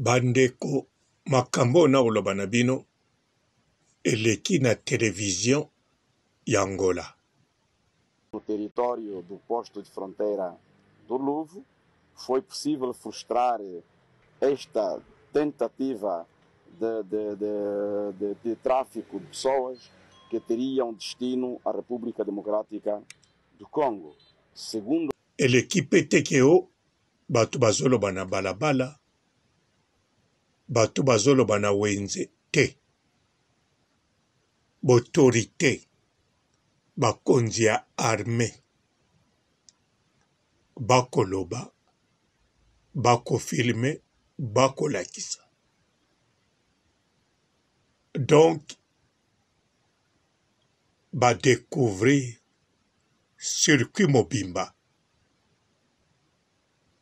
Bandeko makambo na oloba na bino eleki na télévision ya Angola. No território do posto de fronteira do Louvre, foi possível frustrar esta tentativa de tráfico de pessoas que teriam destino à República Democrática do Congo. Segundo eleki petekeo bato bazoloba na balabala, bato bazoloba na wenze te. Bautorité bakonzi ya armée bakoloba, bakofilme, bakolakisa. Donc badécouvrir circuit mobimba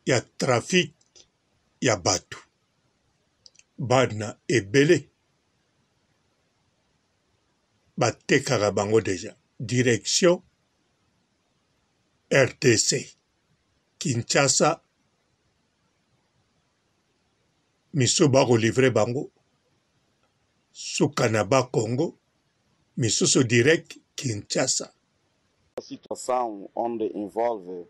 ya trafic ya bato bana ebele batekaka bango deja direction RDC Kinshasa miso bakolivre bango suka na Congo misusu direct Kinshasa. a situação onde envolve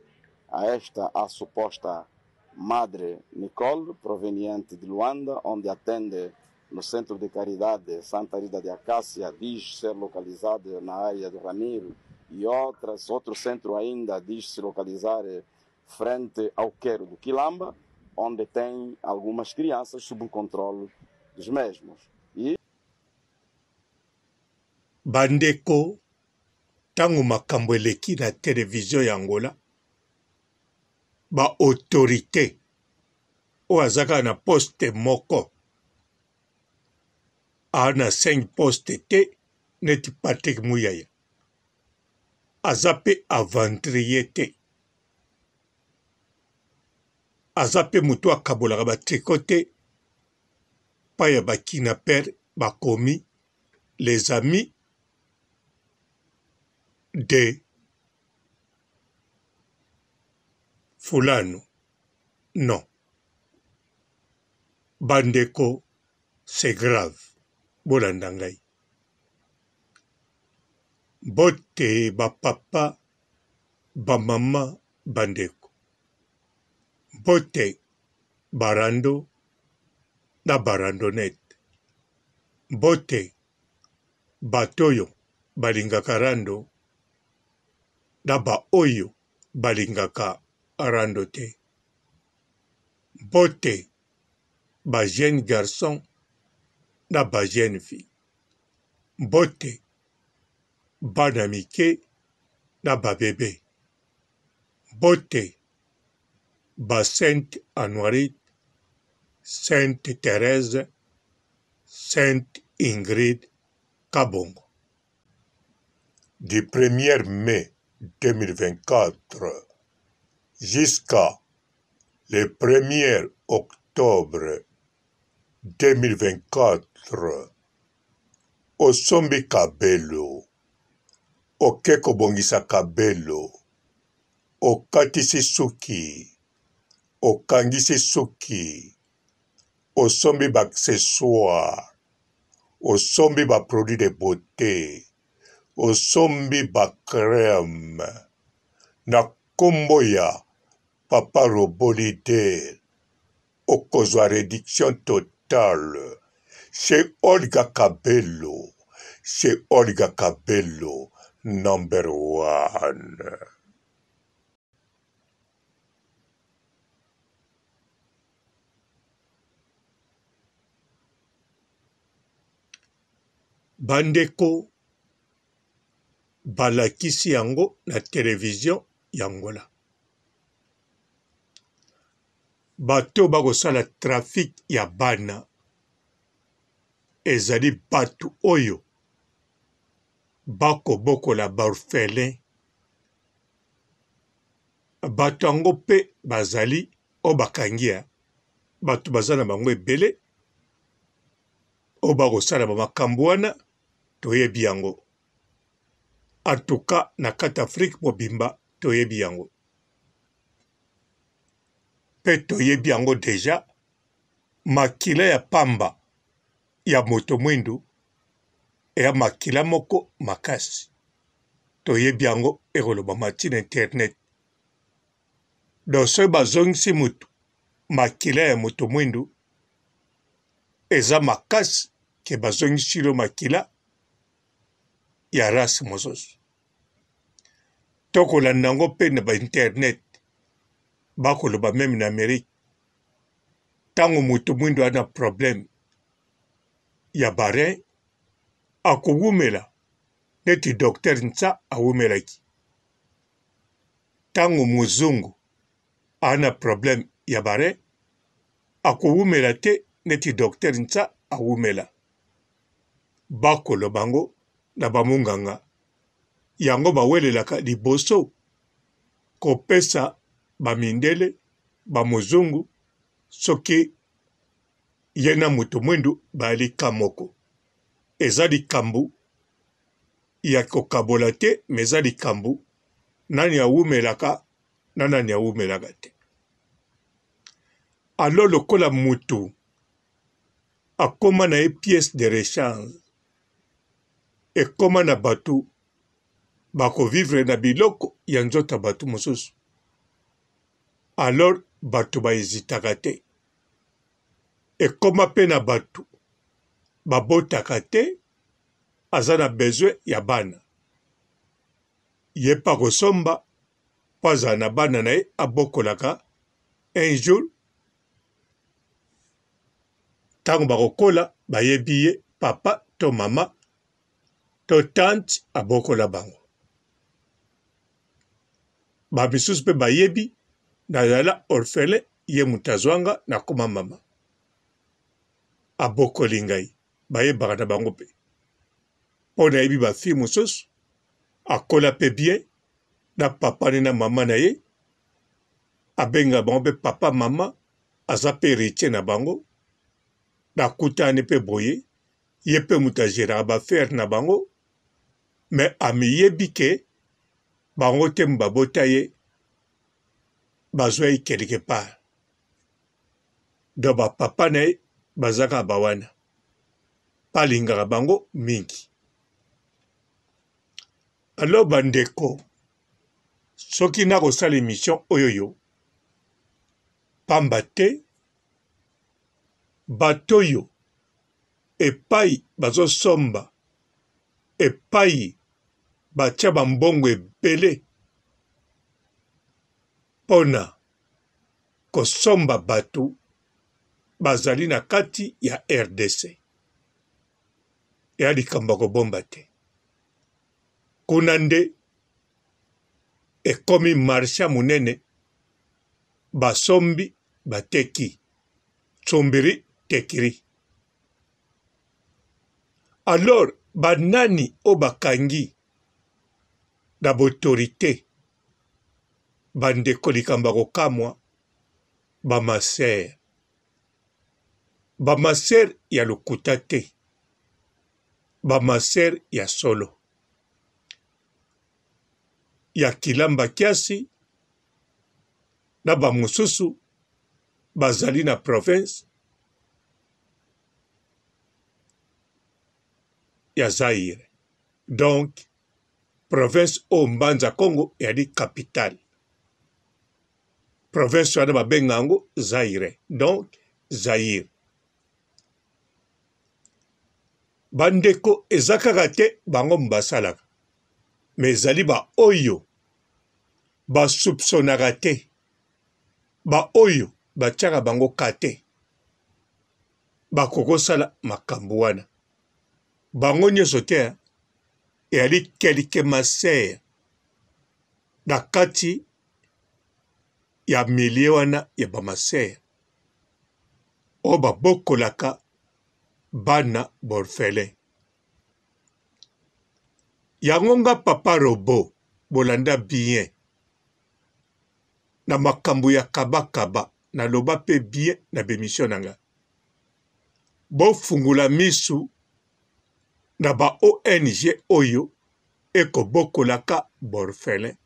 a suposta Madre Nicole, proveniente de Luanda, onde atende no Centro de Caridade Santa Rita de Acácia, diz ser localizado na área do Ramiro, e outro centro ainda diz se localizar frente ao Quero do Quilamba, onde tem algumas crianças sob o controle dos mesmos. E bandeko tango makambo eleki na télévision ya Angola, ba autorité oyo azaka na poste moko ana 5 poste te neti Patrick Muyaya aza pe aventurier te, aza pe mutu akabolaka batriko te pa ya bakinaper bakomi les amis de Fulano. Non. Bandeko, c'est grave. Bolanda ngai. Bote ba papa, ba mama, bandeko. Bote barando na barandonete. Bote batoyo balingaka rando na ba oyo balingaka rando te. Bote ba jeune garçon na ba jeune fille. Bote bana mike na ba bébé. Bote ba Sainte Anoirite, Sainte Thérèse, Sainte Ingrid Kabongo. Du 1er mai 2024 jusqu'à le 1er octobre 2024, osombi kabelo, okeko bongisa kabelo, okatisi suki, okangisi suki, osombi ba accessoire, osombi ba produit de beauté, osombi ba crème, na kombo ya Papa Robolide, okozwa réduction totale chez Olga Kabelo, chez Olga Kabelo, number 1. Bandeko balakisi yango na télévision ya Angola. Bato bakosala trafic ya bana ezali bato oyo bakobokola baorphelin. Bato yango mpe bazali oyo bakangi ya bato baza na bango ebele oyo bakosala bamakambo wana toyebi yango. En tout cas na kati Afrique mobimba toyebi yango. Pe toyebi yango deja makila ya pamba ya moto mwindu eya makila moko makasi toyebi yango ekoloba ntina internet. Donc soki bazongisi mutu makila ya moto mwindu eza makasi ke bazongisi lo makila ya rasi mosusu. Tokolanda yango mpe na bainternet bakoloba meme na Amerike ntango moto mwindu ana problème ya barin akowumela neti docteur Nsa awumelaki. Ntango muzungu ana problème ya barin akowumela te neti docteur Nsa awumela. Bakoloba bango na bamunganga yango bawelelaka liboso kopesa bamindele bamuzungu soki ye na moto mwindu balika moko. Eza likambu ya kokabola te, me eza likambu nani awumelaka na nani awumelaka te. Alo lokola mutu akoma na ye pièce de rechange ekoma na batu bakovivre na biloko ya nzota batu mosusu, alors batu baezitaka te. Ekoma pe na batu babotaka te, aza na besoin ya bana ye pa kosomba po azala na bana na ye abokolaka un jour ntango bakokola bayebi ye papa to mama to tante abokola bango. Bamisusu mpe bayebi nazala orphelin ye mutu azwanga nakoma mama abokoli ngai, bayebaka na bango mpe mpo nayebi bafille mosusu akola mpe bien na papa ne na mama na ye, abenga bango mpe papa mama, aza mpe héritier na bango, nakutani mpe boye ye mpe mutu ageraka bafere na bango, me amiyebi ke bango te babota ye bazwa ye quelque part. Do bapapa na ye bazaka bawana balingaka bango mingi. Alors bandeko, soki nakosala émission oyoyo pamba te batoyo epai bazosomba epai batia bambongo ebele pona kosomba batu bazali na kati ya RDC eya likambo kobomba te. Kuna nde ekomi marsha munene basombi bateki tsombiri tekiri. Alors banani o bakangi na bautorité bandeko likambo kokamwa bamaser ya lokuta te, bamaser ya solo ya kilamba kiasi na bamosusu bazali na province ya Zaire. Donc province o Mbanza Congo yali capitale. Province wana babenga yango Zaire, donc Zaire. Bandeko ezakaka te bango mbasalaka, me ezali ba oyo basupsonaka te, ba oyo batiaka bango kate bakokosala makambo wana. Bango nyonso te eyali kelike maser na kati ya milie wana ya bamaser oyo babokolaka bana borfelin. Yango nga papa Robo bolanda bien na makambo ya kabakaba na loba pe bien na bemission nanga. Bofungula misu na ba ONG oyo ekobokolaka borfelin.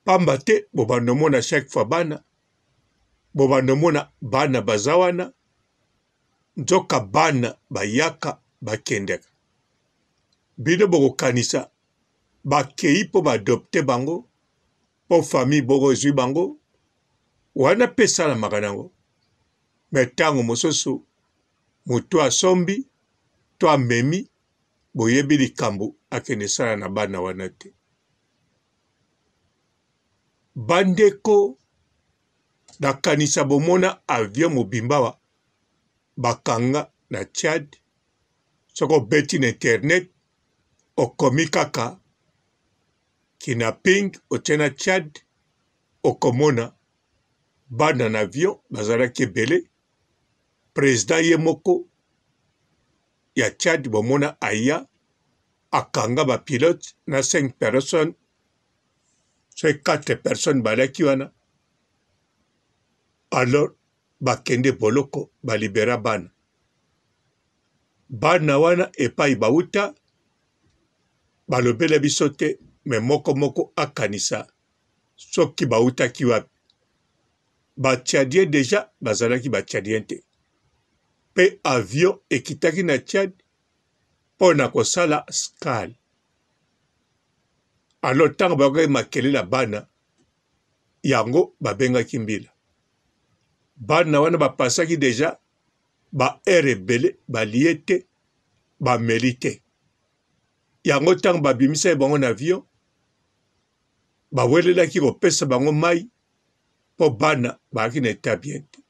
Pamba te bobandomona chaque fois bana bobandomona bana bazawana nzoka bana bayaka bakendeka bino bokokanisa bakei po baadopte bango po famille bokozwi bango wana mpe esalamaka nango me ntango mosusu moto asombi to amemi boyebi likambo akende sala na bana wana te. Bandeko nakanisa bomona avion mobimba bakanga na Tchad soko beti na internet okomi kaka kidnapping otie na Tchad okomona bana na avion bazalaki ebele président ye moko ya Tchad bomona aya akanga ba pilote na 5 personnes so 4 personnes balaki wana alors bakende boloko balibera bana wana epai bauta balobela biso te me moko akanisa soki bautaki wapi batiadien deja bazalaki batiadien te pe avion ekitaki na Tchad mpo na kosala scale alors ntango bakokaki makelela bana yango babengaki mbila bana wana bapasaki deja ba air ebele balie te bameli te yango ntango babimisa bango na avion bawelelaki kopesa bango mai mpo bana baaki na eta bien te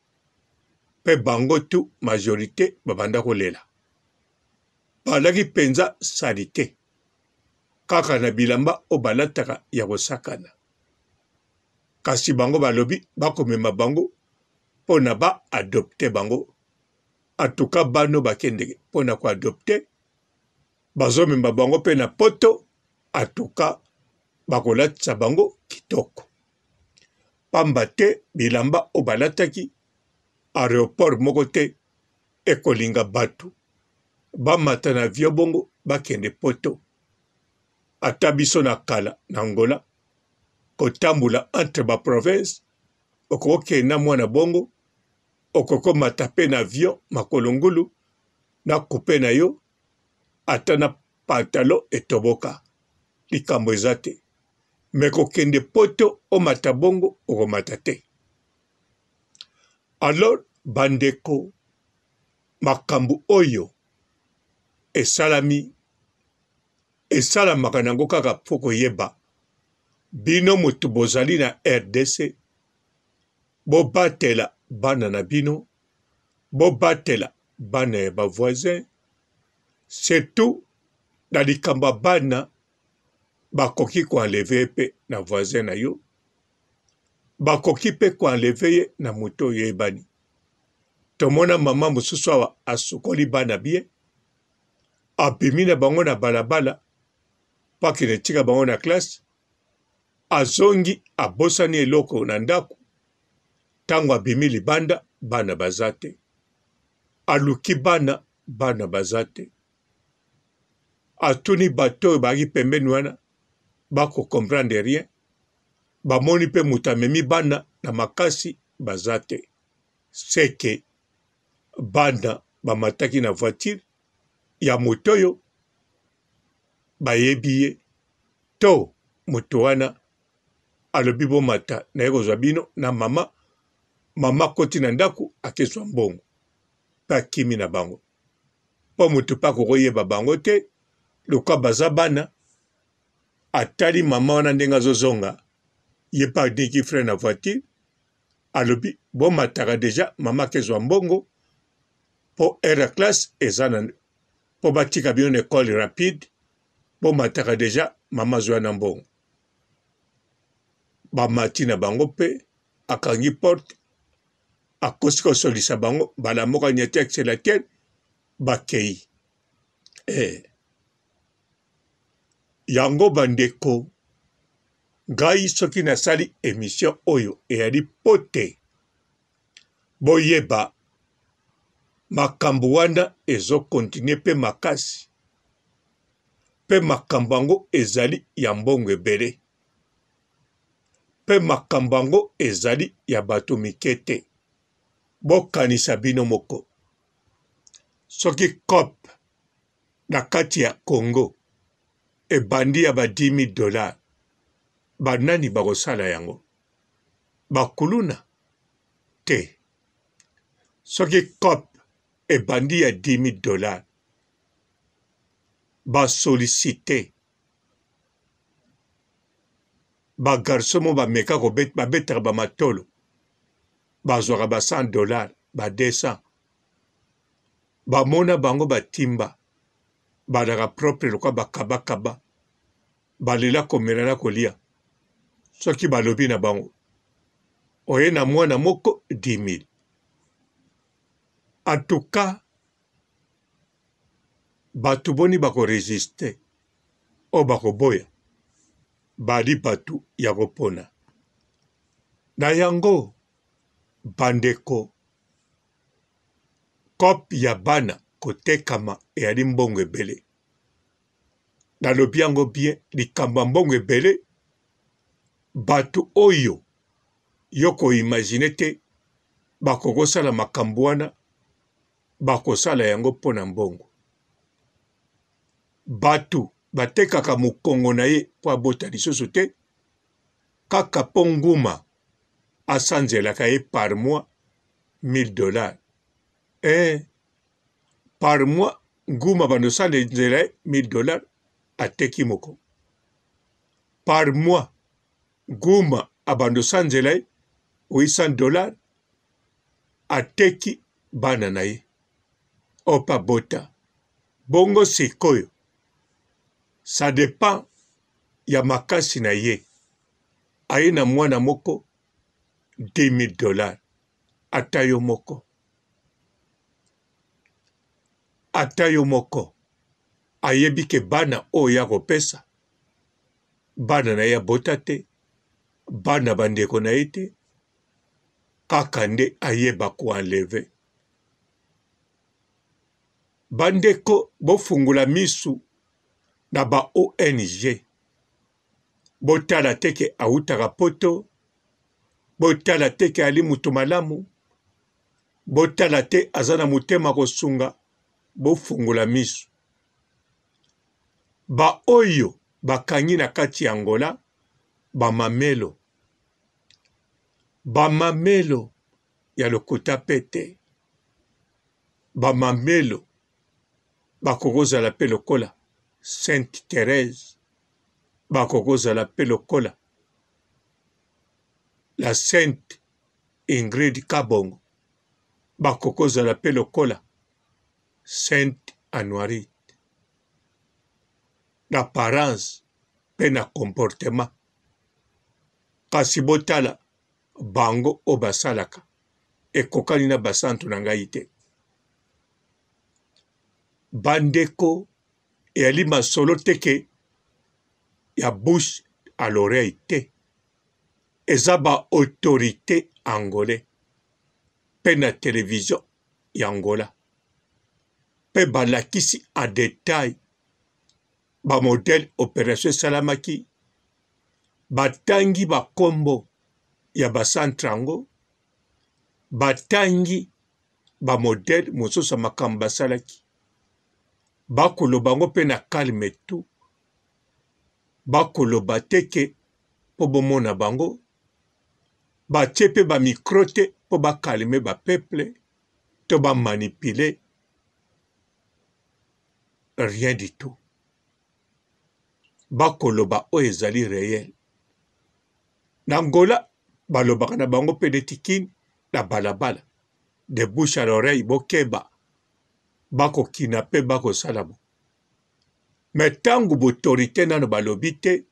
mpe bango tu majorité babanda kolela balaki mpenza sali te kaka na bilamba oyo balataka ya kosakana kasi bango balobi bakomema bango mpo na baadopte bango atuka bano bakendeke mpo na koadopte bazomema bango mpe na poto atuka bakolatisa bango kitoko pamba te bilamba oyo balataki aéroport moko te ekolinga bato bamata na avion bongo bakende poto ata biso na kala na Angola kotambola entre baprovince okokenda mwana bongo okokomata mpe na avion makolo ngulu na kupe na yo ata na pantalo etoboka likambo eza te me kokende poto omata bongo okomata te. Alors bandeko makambo oyo esalamaka nango kaka mpo koyeba bino moto bozali na RDC bobatela bana na bino bobatela bana ya bavoisin surtout na likambo ya bana bakoki koenleve mpe na voisin na yo bakoki mpe koenleve ye na moto oyo yebani tomona mama mosusu awa asukoli bana bie abimi na bango na balabala mpo akende tika bango na klase azongi abosani eloko na ndako ntango abimi libanda bana baza te aluki bana baza te atuni bato oyo baaki pembeni wana bakokomprendre rien bamoni mpe moto amemi bana na makasi baza te seke bana bamataki na voiture ya moto oyo bayebi ye to moto wana alobi bomata naye kozwa bino na mama koti na ndako akezwa mbongo mpe akimi na bango mpo moto mpe akokoyeba bango te lokwa baza bana atali mama wana ndenge azozonga ye mpe adiki frere na voiture alobi bomataka deja mama akezwa mbongo mpo aire classe eza na mpo batika bino na ekole rapide bomataka deja mama azwa na mbongo bamati na bango mpe akangi porte akosi kosolisa bango mbala moko anyati accélérateur bakei yango bandeko ngai soki nasali émission oyo eyali po te boyeba makambo wana ezokontinue mpe makasi mpe makambo yango ezali ya mbongo ebele mpe makambo yango ezali ya bato mike te bokanisa bino moko. Soki COP na kati ya Congo ebandi ya ba $10,000, banani bakosala yango? Bakuluna te. Soki COP ebandi ya $10,000, basolicite bagarso mo bameka babetaka bamatolo, bazwaka ba $100, ba 200, bamona bango batimba, balaka propre lokwa bakabakaba, balela komela na kolia. Soki balobi na bango oye na mwana moko 10,000. En tout cas, batu boni bako resiste o bako boya, bali batu ya kopona. Na yango, bandeko, COP ya bana kotekama eyali mbongo ebele. Nalobi yango bien, likambo mbongo ebele, batu oyo yoko imagine te bakokosala makambo wana, bakosala yango pona mbongo. Batu batekaka mukongo na ye po abota lisusu te, kaka po nguma asanzelaka ye par mois $1,000. Par mois nguma bandosanzela ye $1,000 ateki moko. Par mois nguma abandosanzela ye $800 ateki bana na ye opa bota. Bongo sikoyo, ça dépend ya makasi na ye. Aye na mwana moko $10,000, atayo moko. Atayo moko, ayebi ke bana oya kopesa, bana na ya bota te, bana bandeko na ye te, kaka nde ayeba ko enleve. Bandeko bofungula misu na ba ONG. Botala teke autaka poto, botala teke ali mutu malamu, botala te azana mutema kosunga, bofungula misu. Ba oyo bakangi na kati ya Angola, bamamelo. Bamamelo ya lokuta pete. Bamamelo bakokozala pe lokola Sainte Thérèse, bakokozala pe lokola la Sainte Ingrid Kabongo, bakokozala pe lokola Sainte Anuarite. N'apparence pe na comportement, kasi botala bango o basalaka ekokani na basantu na ngai te. Bandeko eyali masolo teke ya bouche à l'oreille te. Eza ba autorité angolais pe na télévision ya Angola, pe balakisi en détail ba modèle opération salamaki, batangi ba kombo ya basantre yango, batangi ba modèle mosusu makambo basalaki, bakoloba bango pe na calme tout, bakoloba teke po bomona bango, batie pe ba micro te po bakalme ba peuple to ba manipuler, rien du tout. Bakoloba o ezali réel. Na Angola, balobaka na bango pe de tikini na balabala, de bouche à l'oreille bokeba, bako kinape bako salabo. Mais tangu b'autorité nano balobi te,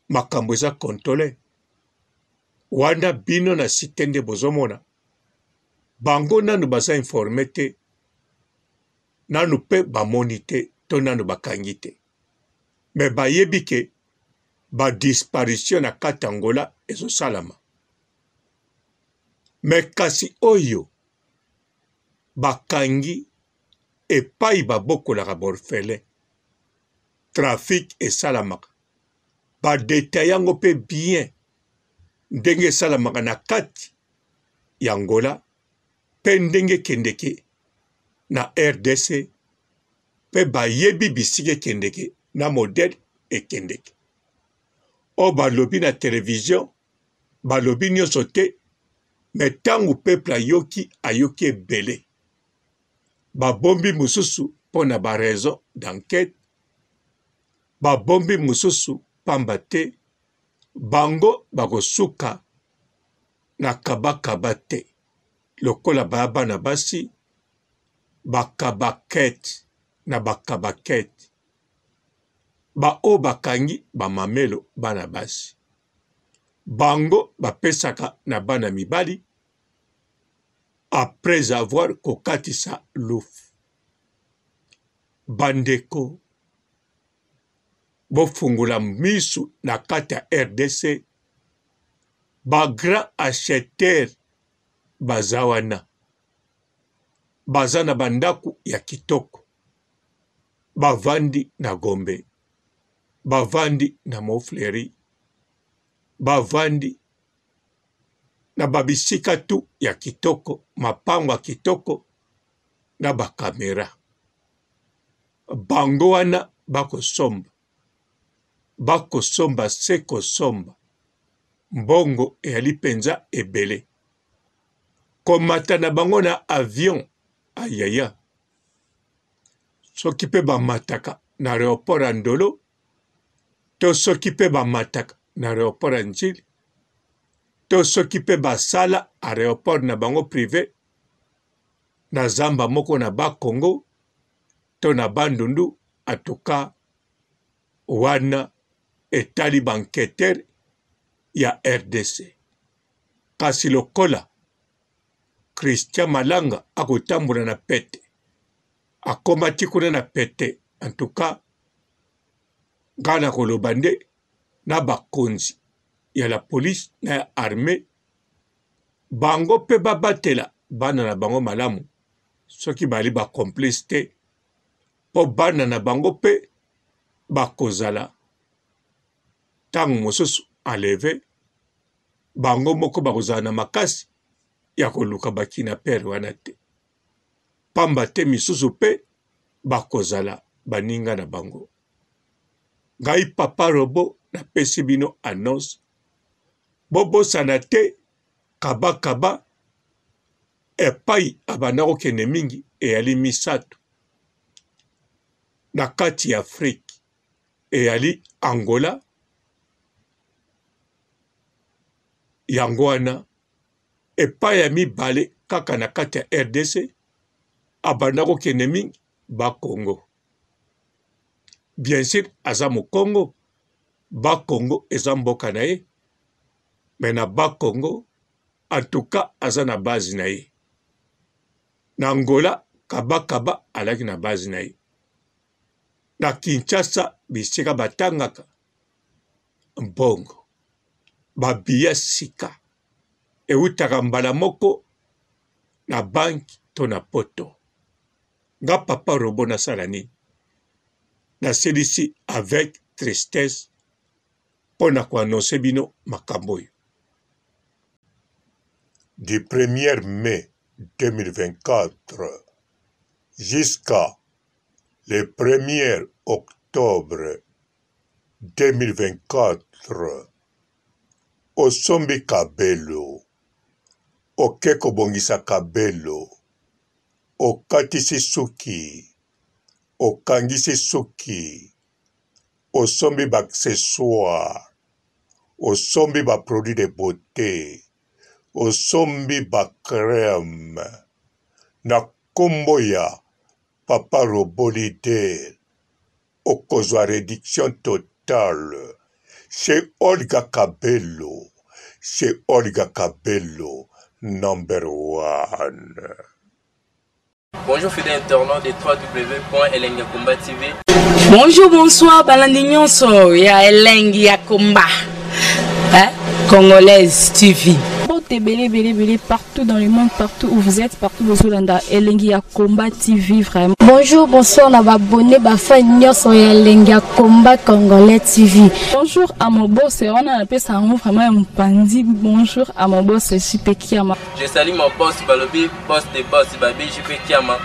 makambo eza contrôlé. Wana bino na sitende bozomona, bango nano baza informé te, nano pe bamoni te, to nano bakangi te. Mais bayebi ke ba disparition na kati Angola ezo salama. Mais kasi oyo bakangi epai babokolaka borfele, trafic esalamaka, badetail yango pe bien ndenge esalamaka na kati ya Angola, pendenge kendeke na RDC pe bayebi bisike kendeke na modèle e kendeke o balobi na télévision balobi nyonso te me tangu peuple ayoki ebele babombi mususu pona ba raison d'enquête babombi mususu pamba te bango bakosuka na kabakaba te lokola baya bana basi bakabakete na bakabakete o bakangi bamamelo bana basi bango bapesaka na bana mibali après avoir kokatisa lufu bandeko bofungula misu na kati ya RDC bagra acheteur baza wana baza na bandaku ya kitoko bavandi na Gombe bavandi na Mofleri bavandi na babisika tu ya kitoko mapango ya kitoko na bakamera bango wana bakosomba se kosomba mbongo eyali penza ebele komata na bango na avion ayaya soki pe bamataka na aéroport ya Ndolo to soki pe bamataka na aéroport ya Njili to soki pe basala aéroport na bango privé na zamba moko na Bakongo to na Bandundu atuka wana etali banqueter ya RDC kasi lokola Christian Malanga akotambola na pete akomati kuna na pete antuka ngana koloba nde na bakonzi ya la police na ya armée bango pe babatela bana na bango malamu soki bali ba complice te po bana na bango pe bakozala tangu mosusu enlevé bango moko bakozala na makasi ya koluka bakina pere wana te pamba te misusu pe bakozala baninga na bango ngai Papa Robo napesi bino annonce bobosana te kabakaba epai abanda kokende mingi eyali misato na kati ya Afrique eyali Angola yango wana epai ya mibale kaka na kati ya RDC abanda kokende mingi Bakongo bien sûr aza Mokongo Bakongo eza mboka na ye me na Bakongo en tout cas aza na base na ye na Angola kabakaba alaki na base na ye na Kinshasa bisika batangaka mbongo babiya sika eutaka mbala moko na banki to na poto nga Papa Robo nasala nini naselisi avec tristesse pona koannonce bino makambo oyo. Du 1er mai 2024 jusqu'à le 1er octobre 2024 osombi Kabelo oke kobongisa Kabelo okatisi suki okangisi suki osombi ba-accessoire osombi ba-produit de beauté osombi ba-crème na kombo ya Papa Robo Leader okozwa réduction totale chez Olga Kabelo chez Olga Kabelo #1. Bonjour fidèles internautes de www.elengiakomba TV. Bonjour, bonsoir, balandi nyonso ya Elengi Yakomba, Congolaise TV. Belé, partout dans le monde, partout où vous êtes, partout où vous êtes, Elengi ya Combat TV, vraiment. Bonjour, bonsoir, on va abonner à Elengi ya Combat Congolais TV. Bonjour à mon boss, on a appelé ça vraiment un pandi. Bonjour à mon boss, JP Kiama. Je salue mon boss Balobi, boss des boss Babi, JP Kiama.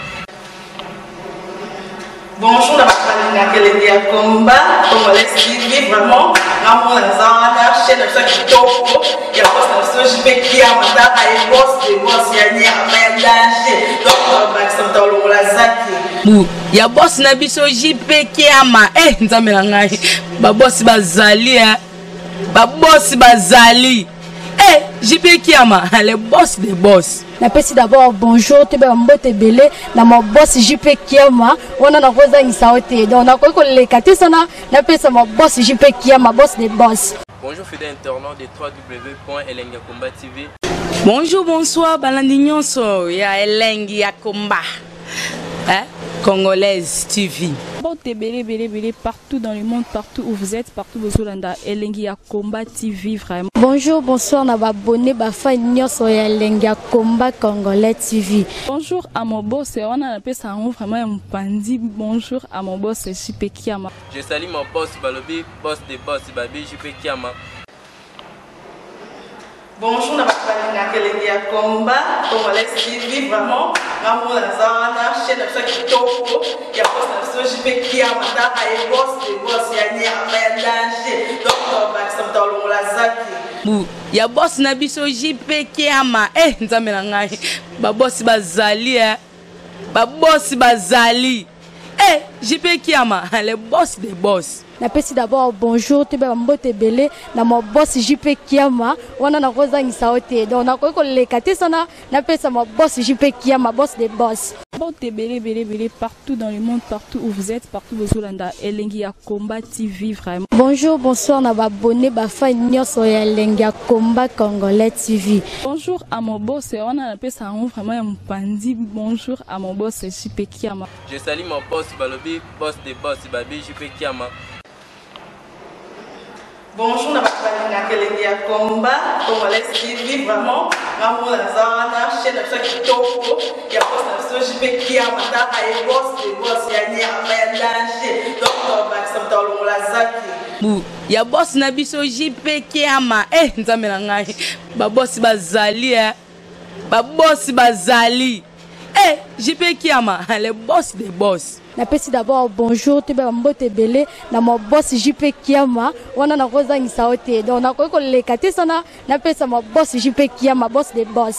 Bonjour, à Elengi ya Combat Congolais TV, vraiment. On a chaîne de chaque topo, il y a boss JP Kiama, il boss des boss, il y a un danger. Donc, on va s'entendre ya boss na biso JP Kiama nzambe na ngai ba boss bazali ba boss bazali JP Kiama le boss des boss. Napesi d'abord bonjour te ba mbote belé na mo boss JP Kiama wana na koza ngisaote donc na ko le katisa na pesa mo boss JP Kiama boss des boss. Bonjour fidèles internautes de www.Elengi ya Combat TV. Bonjour bonsoir balandi nyonso ya Elengi ya Combat Congolaise TV. Belé, partout dans le monde, partout où vous êtes, partout où vous êtes, Elengi ya Combat TV, vraiment. Bonjour, bonsoir, on va abonner à Elengi ya Combat Congolais TV. Bonjour à mon boss, on a appelé ça vraiment un pandi. Bonjour à mon boss, JP Kiama. Je salue mon boss Balobi, boss des boss Babi, JP Kiama. Bonjour, à Elengi ya Combat Congolais TV, vraiment. On a chaîne de chaque topo, il y a boss JP Kiama, il boss des boss, il y a un danger. Donc, on va s'entendre ya boss na biso JP Kiama nzambe na ngai ba boss bazali ba boss bazali JP Kiama le boss des boss. Napesi d'abord bonjour te ba mbote belé na mo boss JP Kiama wana na koza ngisaote donc na ko le katisa na pesa mo boss JP Kiama boss des boss. Belé, partout dans le monde, partout où vous êtes, partout où vous êtes, Elengi ya Combat TV, vraiment. Bonjour, bonsoir, on va abonner à Elengi ya Combat Congolais TV. Bonjour à mon boss, on a appelé ça vraiment un pandi. Bonjour à mon boss, JP Kiama. Je salue mon boss Balobi, boss des boss Babi, JP Kiama. Bonjour, à Elengi ya Combat Congolais TV, vraiment. On a chaîne de chaque topo, il y a boss JP Kiama, il boss des boss, il y a un danger. Donc, on va s'entendre ya boss na biso JP Kiama nzambe na ngai ba boss bazali ba boss bazali JP Kiama le boss des boss. Napesi d'abord bonjour te ba mbote belé na mo boss JP Kiama wana na koza ngisaote donc na ko le katisa na pesa mo boss JP Kiama boss des boss.